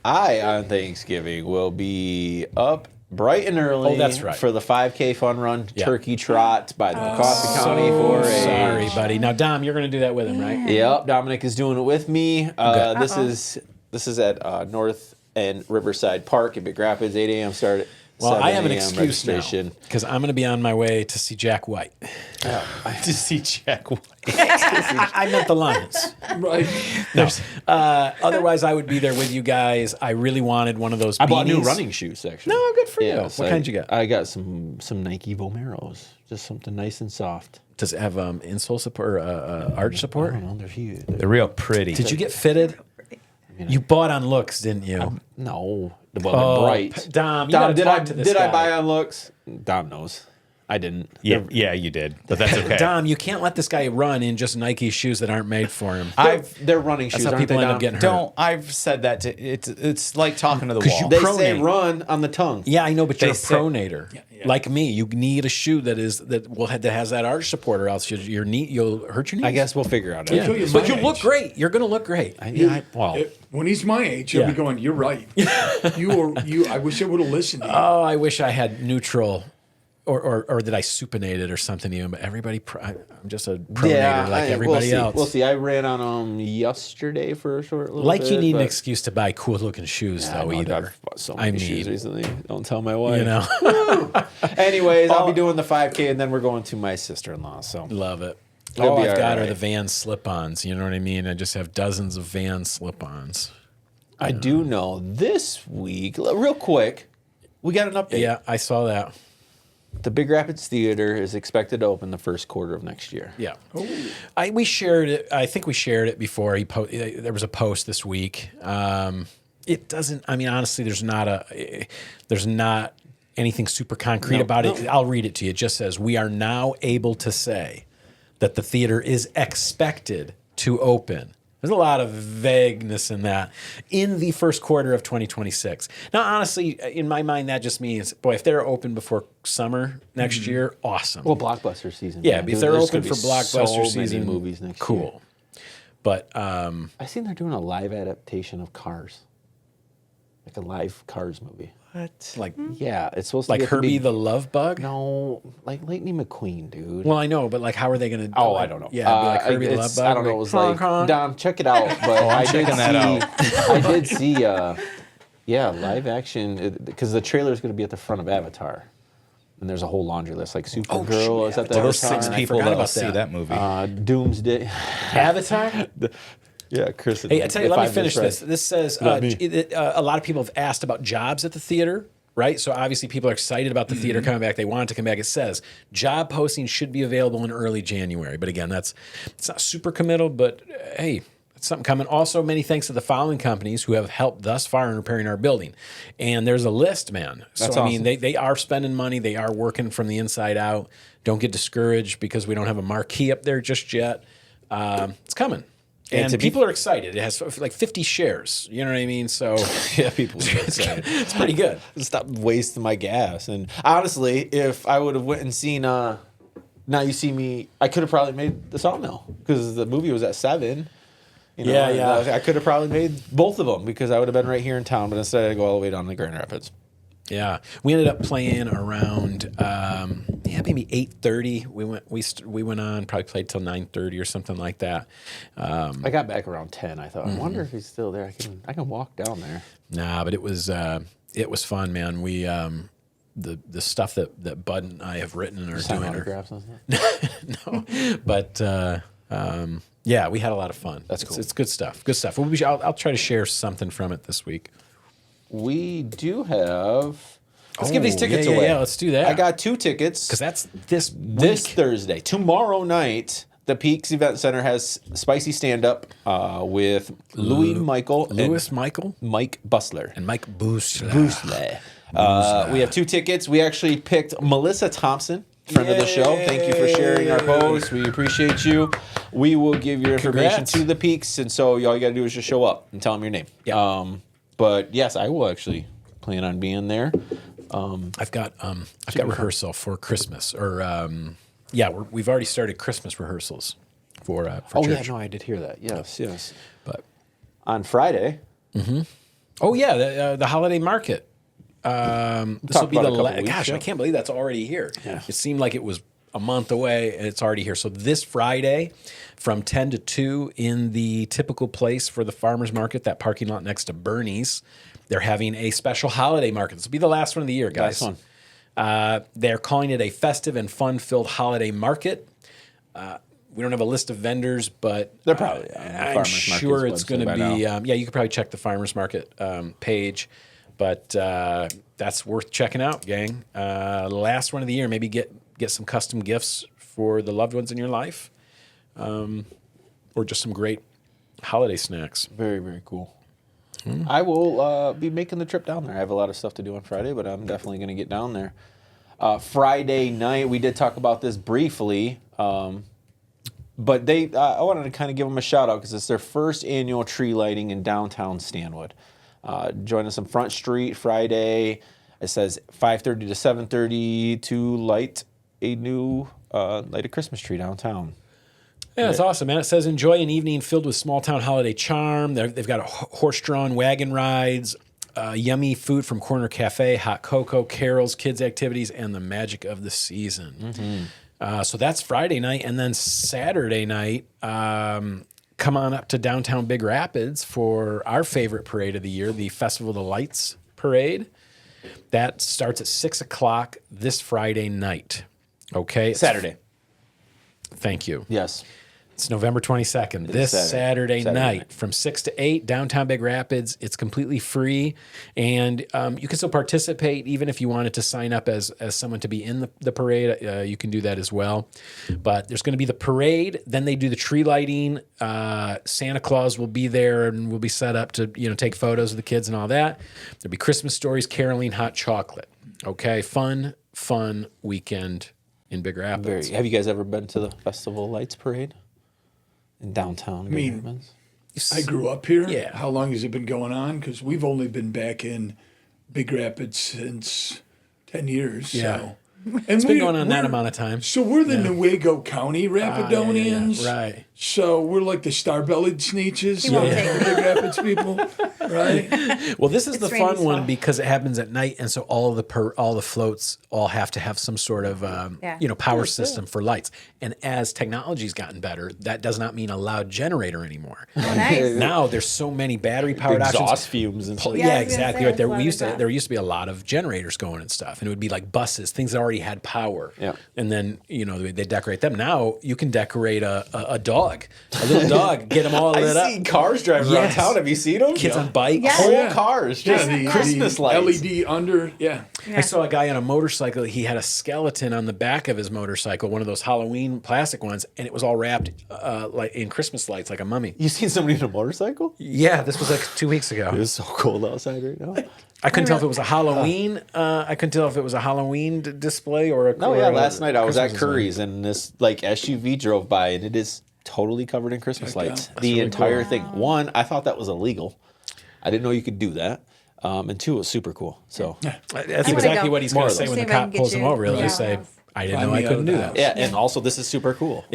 I on Thanksgiving will be up bright and early. Oh, that's right. For the 5K fun run, Yeah. Turkey Trot by the Mecosta County 4-H. Sorry, buddy. Now, Dom, you're going to do that with him, right? Yep, Dominic is doing it with me. This is at North and Riverside Park in Big Rapids. 8 a.m. start. Well, 7 I have an a.m. excuse now registration. because I'm going to be on my way to see Jack White. To see Jack White. I meant the Lions. Right. No. Otherwise, I would be there with you guys. I really wanted one of those. I bought new beanies. running shoes, actually. No, good for you. Yeah, What so kind you got? I got some Nike Vomeros. Just something nice and soft. Does it have insole support or arch I support? don't know. They're huge. They're real pretty. Did you get fitted? You bought on looks, didn't you? No. Well, they're bright. Dom, you gotta did talk I to this did I guy. buy on looks? Dom knows. I didn't. Yeah, you did, but that's okay. Dom, you can't let this guy run in just Nike shoes that aren't made for him. They're running That's shoes. how Aren't people they, end up Dom? getting hurt. Don't. I've said that. It's like talking to the 'Cause wall. you They pronate. say run on the tongue. Yeah, I know, but you're a say- pronator. Like me, you need a shoe that has that arch support, or else your knee you'll hurt your knees. I guess we'll figure out. Yeah. Until you're But my you'll look age. great. You're going to look great. Well, When he's my age, he'll Yeah. be going, "You're right. I wish I would have listened to you." Oh, I wish I had neutral, or that I supinated or something. Even, but I'm just a pronator like everybody else. We'll see. I ran on them yesterday for a short little Like bit. you need an but- excuse to buy cool looking shoes, I though. know, Either I've bought so many shoes recently. Don't tell my wife. you know, Anyways, I'll be doing the 5K, and then we're going to my sister-in-law. So love it. It'll All be I've got are alright. the Van slip-ons. You know what I mean? I just have dozens of Van slip-ons. I do know this week, real quick, we got an update. Yeah, I saw that. The Big Rapids Theater is expected to open the first quarter of next year. Yeah, we shared it. I think we shared it before. There was a post this week. It doesn't. I mean, honestly, there's not anything super concrete about it. I'll read it to you. It just says we are now able to say that the theater is expected to open. There's a lot of vagueness in that in the first quarter of 2026. Now, honestly, in my mind, that just means, boy, if they're open before summer next year, awesome. Well, blockbuster season. Yeah, man. if Dude, they're there's open gonna for be blockbuster so many season, movies next year. cool. But I seen they're doing a live adaptation of Cars, like a live Cars movie. what? Like Yeah, it's supposed to like be at the Herbie big- the Love Bug? No, like Lightning McQueen, dude. Well, I know, but like, how are they going to? Oh, I don't know. Yeah, it'd be like Herbie the Love it's- Bug. I don't know. It was like Dom, check it out. But I did checking that see. I did see. Yeah, live action because the trailer is going to be at the front of Avatar, and there's a whole laundry list like Supergirl is at the Well, there's Avatar. 6 I people forgot that'll about see that. that movie. Doomsday. Avatar. Yeah, Chris. Hey, I tell you, if let me I'm finish just this. This says Not me. a lot of people have asked about jobs at the theater, right? So obviously people are excited about the theater coming back. They want it to come back. It says job postings should be available in early January. But again, it's not super committal, but hey, it's something coming. Also, many thanks to the following companies who have helped thus far in repairing our building. And there's a list, man. So, That's I mean, awesome. they are spending money. They are working from the inside out. Don't get discouraged because we don't have a marquee up there just yet. It's coming. And to be- people are excited. It has like 50 shares. You know what I mean? So yeah, people are excited. it's pretty good. Stop wasting my gas. And honestly, if I would have went and seen Now You See Me, I could have probably made the Sawmill because the movie was at 7. You know, Yeah, and yeah. I could have probably made both of them because I would have been right here in town, but instead I go all the way down to Grand Rapids. Yeah, we ended up playing around maybe 8:30. We went on, probably played till 9:30 or something like that. I got back around 10. I thought, Mm-hmm. I wonder if he's still there. I can walk down there. Nah, but it was fun, man. We the stuff that Bud and I have written and are Sign doing. autographs and stuff. No, but yeah, we had a lot of fun. That's cool. It's good stuff. Good stuff. I'll try to share something from it this week. We do have. Let's give these Oh, tickets yeah, away. yeah, let's do that. I got 2 tickets. Because that's this This week. Thursday, tomorrow night, the Peaks Event Center has spicy stand-up with Louis Michael Louis Michael and Mike Busler. and Mike Boosler. We have 2 tickets. We actually picked Melissa Thompson, friend of the show. Thank you for sharing our post. We appreciate you. We will give your information Congrats. to the Peaks, and so all you got to do is just show up and tell them your name. Yeah. But yes, I will actually plan on being there. I've got rehearsal for Christmas, or we've already started Christmas rehearsals for Oh church. yeah, no, I did hear that. Yes. But On Friday, the holiday market. This will talked be about the it a couple weeks, gosh. yeah. I can't believe that's already here. Yeah. It seemed like it was a month away, and it's already here. So this Friday, from 10 to 2, in the typical place for the farmers market, that parking lot next to Bernie's, they're having a special holiday market. This will be the last one of the year, guys. Last one. They're calling it a festive and fun-filled holiday market. We don't have a list of vendors, but They're probably on the I'm farmers sure market's it's going to website by be. You could probably check the farmers market page, but that's worth checking out, gang. Last one of the year, maybe get some custom gifts for the loved ones in your life, or just some great holiday snacks. Very, very cool. I will be making the trip down there. I have a lot of stuff to do on Friday, but I'm definitely going to get down there. Friday night, we did talk about this briefly, but I wanted to kind of give them a shout out because it's their first annual tree lighting in downtown Stanwood. Join us on Front Street Friday. It says 5:30 to 7:30 to light a Christmas tree downtown. Yeah, it's awesome, man. It says enjoy an evening filled with small town holiday charm. They've got horse-drawn wagon rides, yummy food from Corner Cafe, hot cocoa, carols, kids' activities, and the magic of the season. So that's Friday night. And then Saturday night, come on up to downtown Big Rapids for our favorite parade of the year, the Festival of the Lights Parade. That starts at 6 o'clock this Friday night. Okay? Saturday. Thank you. Yes. It's November 22nd, this Saturday night from 6 to 8, downtown Big Rapids. It's completely free, and you can still participate even if you wanted to sign up as someone to be in the parade. You can do that as well. But there's going to be the parade, then they do the tree lighting. Santa Claus will be there and will be set up to take photos of the kids and all that. There'll be Christmas stories, caroling, hot chocolate. Okay, fun weekend in Big Rapids. Have you guys ever been to the Festival Lights Parade in downtown? I grew up here. Yeah. How long has it been going on? Because we've only been back in Big Rapids since 10 years. Yeah. So. It's been going on that amount of time. So we're the Newaygo County Rapidonians. Right. So we're like the star-bellied Sneetches. He won't take it. Big Rapids people, right? Well, this is the Randy's fun one fault. because it happens at night, and so all the floats all have to have some sort of power system for lights. And as technology's gotten better, that does not mean a loud generator anymore. Oh, nice. Now there's so many battery powered options. Exhaust fumes and stuff. Yeah, Yeah, I was gonna exactly say, right. there's a lot of There used to be a lot of generators going and stuff, and it would be like buses, things that already had power. Yeah. And then they decorate them. Now you can decorate a dog, a little dog, get them all lit I up. see cars driving around Yes. town. Have you seen them? Kids on bikes. Yeah. Whole Yeah. cars, just the Christmas lights. LED under, I saw a guy on a motorcycle. He had a skeleton on the back of his motorcycle, one of those Halloween plastic ones, and it was all wrapped like in Christmas lights, like a mummy. You seen somebody on a motorcycle? Yeah, this was like 2 weeks ago. It is so cold outside right now. I couldn't tell if it was a Halloween. I couldn't tell if it was a Halloween display or a. No, yeah. Last night I was at Christmas display. Curry's and this SUV drove by and it is totally covered in Christmas lights. That's The really entire cool. thing. One, I thought that was illegal. I didn't know you could do that. And two, it was super cool. So That's wanna exactly go. what he's More going to of say those. when See the if I cop can get pulls him you- over. He'll yeah. just say, "I didn't Find know I me out couldn't of do the that." yeah, and also this is super cool.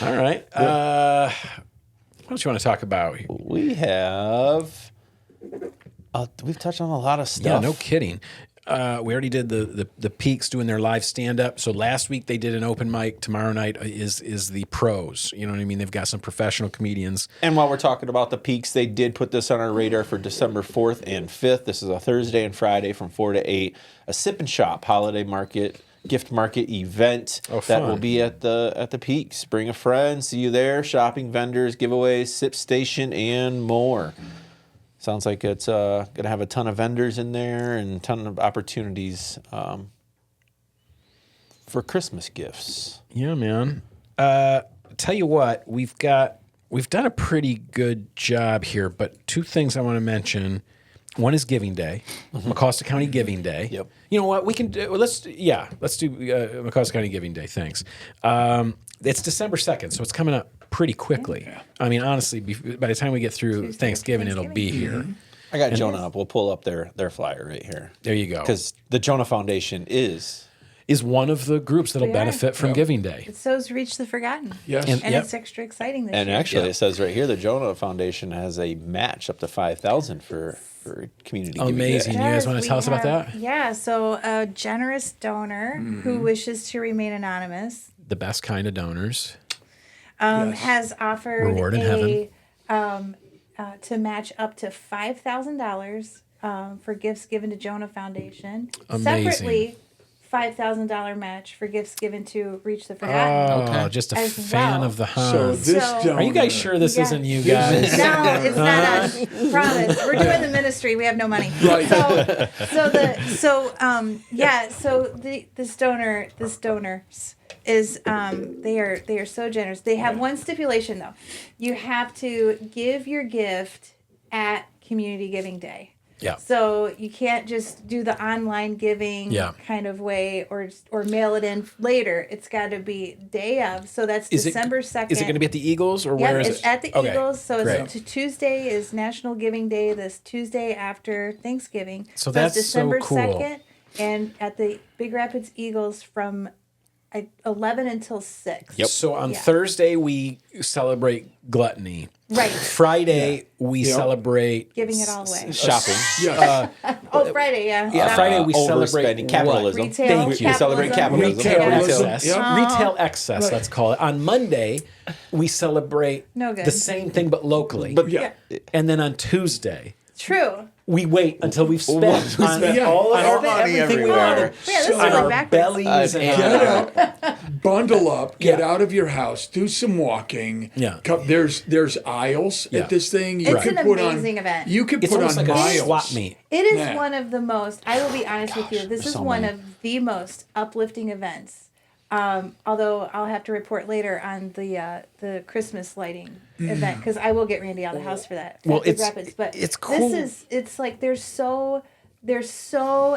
All right. What else you want to talk about? We have we've touched on a lot of stuff. Yeah, no kidding. We already did the Peaks doing their live stand up. So last week they did an open mic. Tomorrow night is the pros. You know what I mean? They've got some professional comedians. And while we're talking about the Peaks, they did put this on our radar for December 4th and 5th. This is a Thursday and Friday from 4 to 8. A sip and shop holiday market, gift market event that fun. will be at the Peaks. Bring a friend, see you there. Shopping, vendors, giveaways, sip station, and more. Sounds like it's going to have a ton of vendors in there and a ton of opportunities for Christmas gifts. Yeah, man. Tell you what, we've done a pretty good job here, but two things I want to mention. One is Giving Day, Mecosta County Giving Day. Yep. You know what? We can do, let's do Mecosta County Giving Day. Thanks. It's December 2nd, so it's coming up pretty quickly. Yeah. I mean, honestly, by the time we get through Thanksgiving, it'll be here. I got Jonah up. We'll pull up their flyer right here. There you go. Because the Jonah Foundation is one of the groups that'll We are. from Yep. Giving Day. So's Reach the Forgotten. Yes. And- And Yep. it's extra exciting this And year. actually, Yeah. it says right here, the Jonah Foundation has a match up to $5,000 for community giving day. Amazing. You guys Yes, want to we tell us about have- that? Yeah, so a generous donor who wishes to remain anonymous The best kind of donors. Yes. has offered Reward in heaven. to match up to $5,000 for gifts given to Jonah Foundation. Amazing. Separately, $5,000 match for gifts given to Reach the Forgotten. Oh, just a As fan well. of the So Huns. this So- donor, Are you guys sure this Yeah. isn't you guys? No, it's not us. Promise. We're doing the ministry. We have no money. Right. This donor is they are so generous. They have one stipulation though. You have to give your gift at Community Giving Day. Yeah. So you can't just do the online giving kind of way or mail it in later. It's got to be day of. So that's December 2nd. Is it going to be at the Eagles or where is it? It's at the Eagles. So great. Tuesday is National Giving Day. This Tuesday after Thanksgiving. So that's December so cool. 2nd, and at the Big Rapids Eagles from 11 until 6. Yep. So on Thursday we celebrate gluttony. Right. Friday we celebrate Giving it all away. Shopping. Friday, yeah. Yeah, Friday we celebrate overspending, capitalism. Retail. Thank you. We celebrate capitalism. Retail Capitalism. excess. Yep. Retail excess, let's call it. On Monday, we celebrate No good. the same thing but locally. But Yeah. And then on Tuesday, True. we wait until we've spent on Yeah. all of our money everything we everywhere. wanted. Yeah, this is on going our backwards. bellies and Get on our- up, bundle up, get Yeah. out of your house, do some walking. Yeah. There's aisles Yeah. at this thing. You It's could an put amazing on, event. You could It's put almost on like a miles. swap meet. It is Yeah. one of the most, I will be honest with you, this is so one many. of the most uplifting events. Although I'll have to report later on the Christmas lighting event, because I will get Randy out of the house for that. Well, at Big it's- Rapids. But it's cool. it's like there's so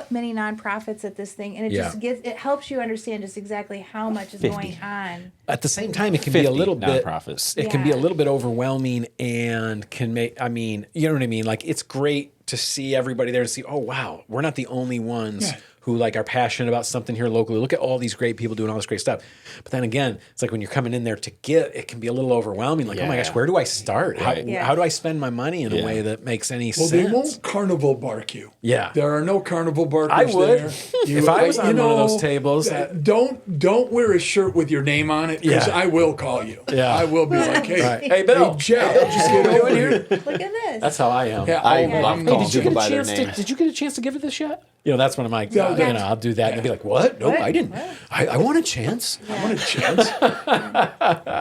many nonprofits at this thing, and it just it helps you understand just exactly how much is going on. At the same time, it can be a 50 little bit. nonprofits. It can be a Yeah. little bit overwhelming, and can make. I mean, you know what I mean. Like it's great to see everybody there and see. Oh wow, we're not the only ones who like are passionate about something here locally. Look at all these great people doing all this great stuff. But then again, it's like when you're coming in there to get, it can be a little overwhelming. Like, oh my gosh, where do I start? Right. How do I spend my money in a way that makes any Well, sense? they won't carnival bark you. Yeah. There are no carnival barkers I would. there. If I was on one of those tables. Don't wear a shirt with your name on it, because Yeah. I will call you. Yeah. I will be like, hey, Right. Hey, Bill. Jeff, just get over here. Look at this. That's how I am. Yeah, I oh, love I'm calling Did you people get a by their chance to? name. Did you get a chance to give it this yet? You know, that's one of my. Yeah. You know, I'll do that and be like, "What? No, What? I didn't. What? I want a chance." I want a chance.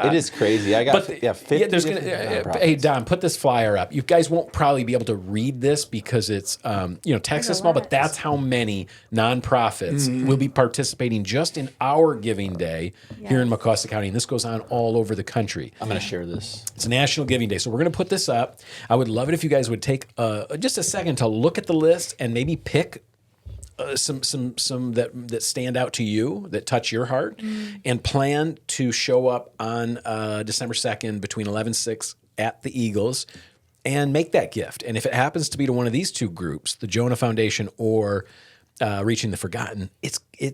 It is crazy. I got 50 there's gonna. different nonprofits. Hey, Don, put this flyer up. You guys won't probably be able to read this because it's text is small, but that's how many nonprofits will be participating just in our Giving Day here in Mecosta County, and this goes on all over the country. I'm going to share this. It's National Giving Day, so we're going to put this up. I would love it if you guys would take just a second to look at the list and maybe pick some that stand out to you, that touch your heart, and plan to show up on December 2nd between 11 and 6 at the Eagles and make that gift. And if it happens to be to one of these two groups, the Jonah Foundation or Reaching the Forgotten,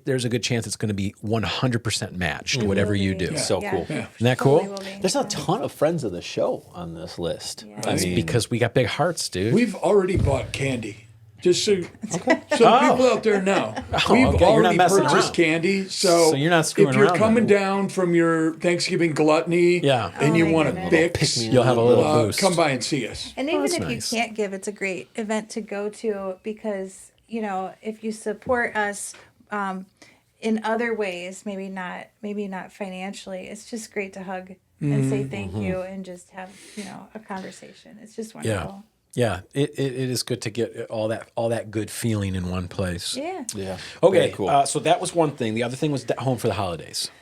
there's a good chance it's going to be 100% matched, whatever you do. So cool. Isn't that cool? Totally will be. There's a ton of friends of the show on this list. Yeah. I mean, Because we got big hearts, dude. We've already bought candy. Just so people out there know. We've okay, you're not already messing purchased around. candy. So you're not screwing if you're around coming then. down from your Thanksgiving gluttony Yeah. and Oh you my want a goodness. fix, You'll have a little boost. come by and see us. And even that's if nice. you can't give, it's a great event to go to because, if you support us in other ways, maybe not financially, it's just great to hug and say thank you and just have, a conversation. It's just wonderful. Yeah, it is good to get all that good feeling in one place. Yeah. yeah. Okay, Very cool. so that was one thing. The other thing was home for the holidays.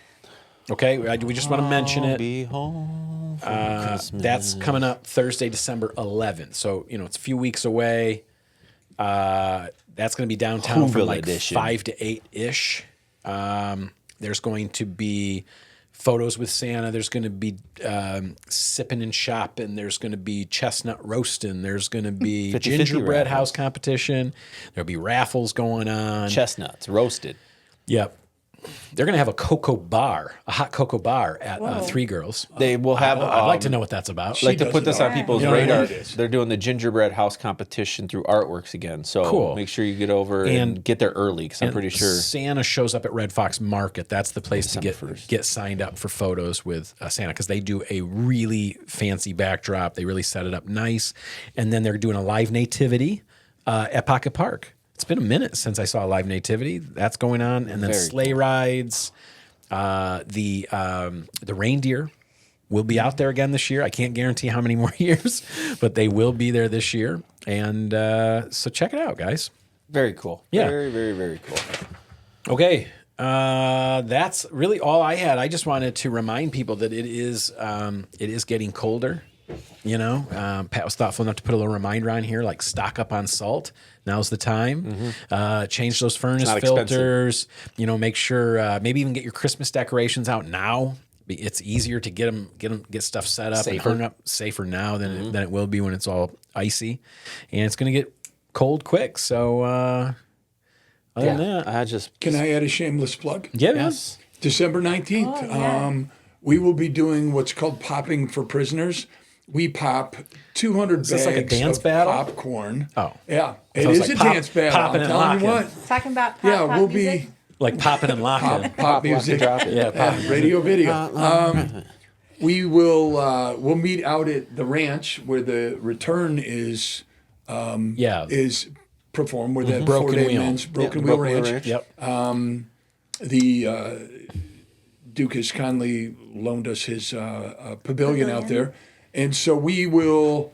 Okay, we just want to mention it. Be home for Christmas. That's coming up Thursday, December 11th. So it's a few weeks away. That's going to be downtown from Whoville like edition. 5 to 8 ish. There's going to be photos with Santa. There's going to be sipping and shopping. There's going to be chestnut roasting. There's going to be 50-50 gingerbread raffles. house competition. There'll be raffles going on. Chestnuts roasted. Yep. They're going to have a hot cocoa bar at Three Girls. They will have. I'd like to know what that's about. Like to doesn't put this know. on people's You know what I radar. mean? It is. They're doing the gingerbread house competition through Artworks again. So Cool. make sure you get over and get there early because I'm pretty sure. Santa shows up at Red Fox Market. That's the place to December 1st. get signed up for photos with Santa because they do a really fancy backdrop. They really set it up nice. And then they're doing a live nativity at Pocket Park. It's been a minute since I saw a live nativity. That's going on. And then Very sleigh rides. The reindeer will be out there again this year. I can't guarantee how many more years, but they will be there this year. And so check it out, guys. Very cool. Yeah. Very, very, very cool. Okay. That's really all I had. I just wanted to remind people that it is getting colder You know, Pat was thoughtful enough to put a little reminder on here, like stock up on salt. Now's the time. Change those furnace not filters. You know, make sure maybe even get your Christmas decorations out now. It's easier to get stuff set up and hung up safer now than it will be when it's all icy, and it's going to get cold quick. So other than that, Can I add a shameless plug? yes. December 19th, Oh, yeah. we will be doing what's called popping for prisoners. We pop 200 bags this like a dance of battle? popcorn. Oh. Yeah, it was is like a dance battle. popping I'm and telling you locking. what. Talking about pop, Yeah, pop we'll music. be Like popping and locking. pop music. Yeah, Radio video. We will we'll meet out at the ranch where the return is performed, where that Broken 4-day Wheel. men's Broken Yeah, Wheel Ranch. Yep. The Duke has kindly loaned us his pavilion out there. And so we will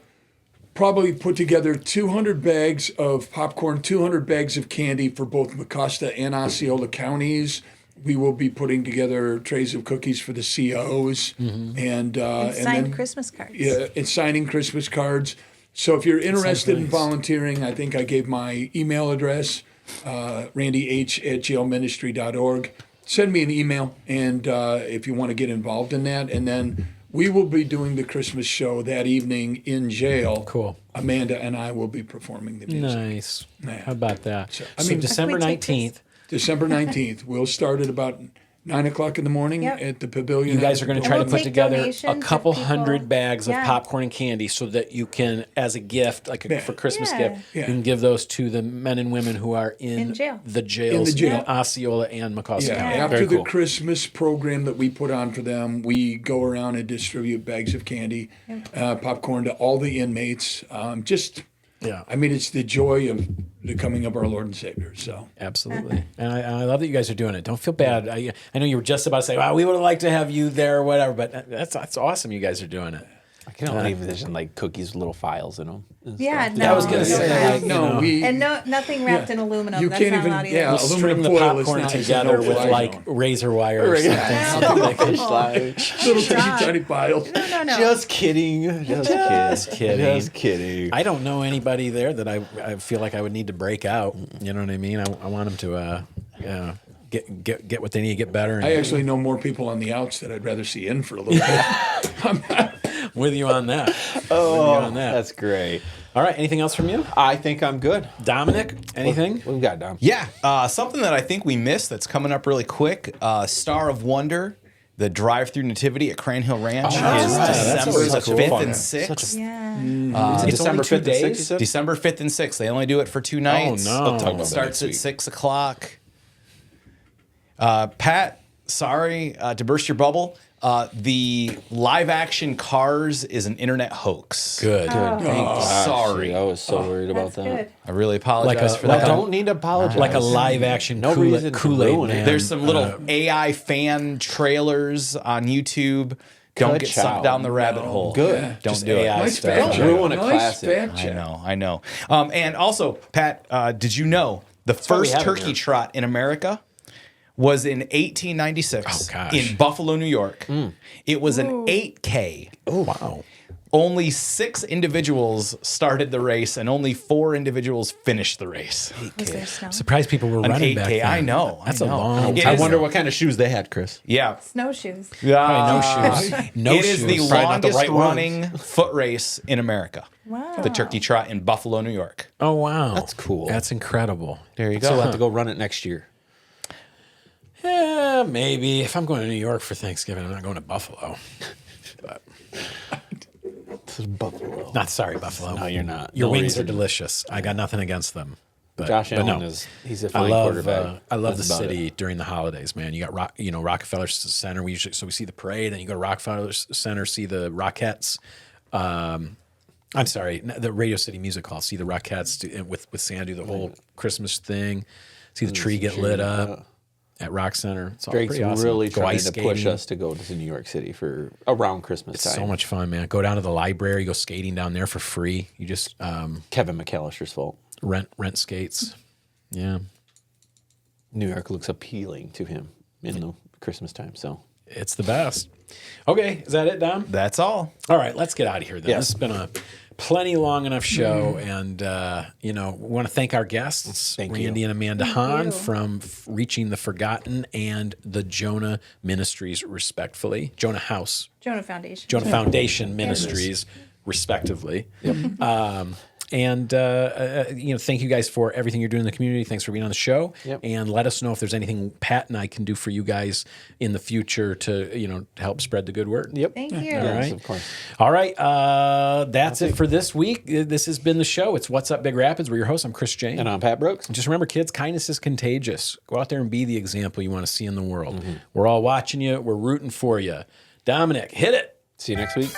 probably put together 200 bags of popcorn, 200 bags of candy for both Mecosta and Osceola counties. We will be putting together trays of cookies for the COs and Signed then Christmas cards. yeah, and signing Christmas cards. So if you're interested in volunteering, I think I gave my email address, randych@jailministry.org. Send me an email, and if you want to get involved in that. And then we will be doing the Christmas show that evening in jail. Cool. Amanda and I will be performing the music. Nice. Yeah. How about that? So, I mean, December Can we take this? 19th. December 19th. We'll start at about 9 o'clock in the morning Yep. at the pavilion. You guys are going to try We'll to put take together a donations couple if people- hundred bags of Yeah. popcorn and candy so that you can, as a gift, like for Christmas Yeah. gift, you can give those to the men and women who are in jail. the jails In the jail. in Osceola and Mecosta Yeah, County. after Very the cool. Christmas program that we put on for them, we go around and distribute bags of candy, popcorn to all the inmates. Yeah. I mean, it's the joy of the coming of our Lord and Savior. So Absolutely. And I love that you guys are doing it. Don't feel bad. I know you were just about to say, wow, we would have liked to have you there or whatever, but that's awesome you guys are doing it. I can only envision like cookies with little files in them. Yeah, no. I was gonna no say, files. no, we And nothing wrapped in aluminum. you That's can't not even allowed either. yeah, We'll string aluminum the foil is popcorn not together with no-fly like zone. razor wire or something. little tiny piles. No. Just kidding. Just kidding. Just kidding. I don't know anybody there that I feel like I would need to break out. You know what I mean? I want them to get what they need to get better. And I actually know more people on the outs that I'd rather see in for a little bit. with you on that. That's great. All right. Anything else from you, I think I'm good. Dominic? Anything? What we got, Dom? Yeah, something that I think we missed that's coming up really quick. Star of Wonder, the drive-through nativity at Crane Hill Ranch is that's right. That's December always the cool. 5th and 6th. Yeah. It's December only 2 5th and 6th, you days? said? December 5th and 6th. They only do it for 2 nights. no. I'll talk about that Starts next at week. 6 o'clock. Pat, sorry to burst your bubble. The live-action Cars is an internet hoax. Good. Sorry. I was so worried about That's that. good. I really apologize for I that. don't need to apologize. Like a live action No reason to Kool-Aid ruin it. Man. There's some little AI fan trailers on YouTube. Don't get Ka-chow. sucked down the rabbit hole. Good. Don't Just do it. AI Nice stuff. fact check. ruin a Nice classic. fact check. I know. And also, Pat, did you know the why we first have it turkey here. trot in America was in 1896 Oh, gosh. in Buffalo, New York? It was an 8K. Oh, wow. Only 6 individuals started the race, and only 4 individuals finished the race. Was there snow? Surprised people were An running back 8K. then. I know. That's I a know. long It time. I is- wonder what kind of shoes they had, Chris. Yeah. Snowshoes. Probably no shoes. No It is shoes. the Probably not the longest right ones. running foot race in America. Wow. The Turkey Trot in Buffalo, New York. Oh, wow. That's cool. That's incredible. There you So go. we'll have to go run it next year. Yeah, maybe. If I'm going to New York for Thanksgiving, I'm not going to Buffalo. But, This is Buffalo. not sorry, Buffalo. No, you're not. Your No wings reason. are delicious. I got nothing against them. But, Josh but Allen no. he's a I fine love quarterback. I love That's the about city during the holidays, man. You got Rockefeller Center. We see the parade, and you go to Rockefeller Center, see the Rockettes. I'm sorry, the Radio City Music Hall. See the Rockettes with Sandy, the whole Christmas thing. See the tree get lit up at Rock Center. It's all Drake's pretty awesome. really Go trying ice to push skating. us to go to New York City for around Christmas time. So much fun, man. Go down to the library. Go skating down there for free. You just Kevin McAllister's fault. rent skates. Yeah. New York looks appealing to him in the Christmas time. So It's the best. Okay, is that it, Dom? That's all. All right, let's get out of here then. Yes. This has been a plenty long enough show, and we want to thank our guests, Randy and Amanda Hahn you. from Reaching the Forgotten and the Jonah Ministries, respectively. Jonah Foundation Ministries, respectively. And thank you guys for everything you're doing in the community. Thanks for being on the show. Yep. And let us know if there's anything Pat and I can do for you guys in the future to help spread the good word. Yep. Thank you. All right. Of course. All right. That's it for this week. This has been the show. It's What's Up Big Rapids. We're your hosts. I'm Chris Jane. And I'm Pat Brooks. Just remember, kids, kindness is contagious. Go out there and be the example you want to see in the world. We're all watching you. We're rooting for you. Dominic, hit it. See you next week.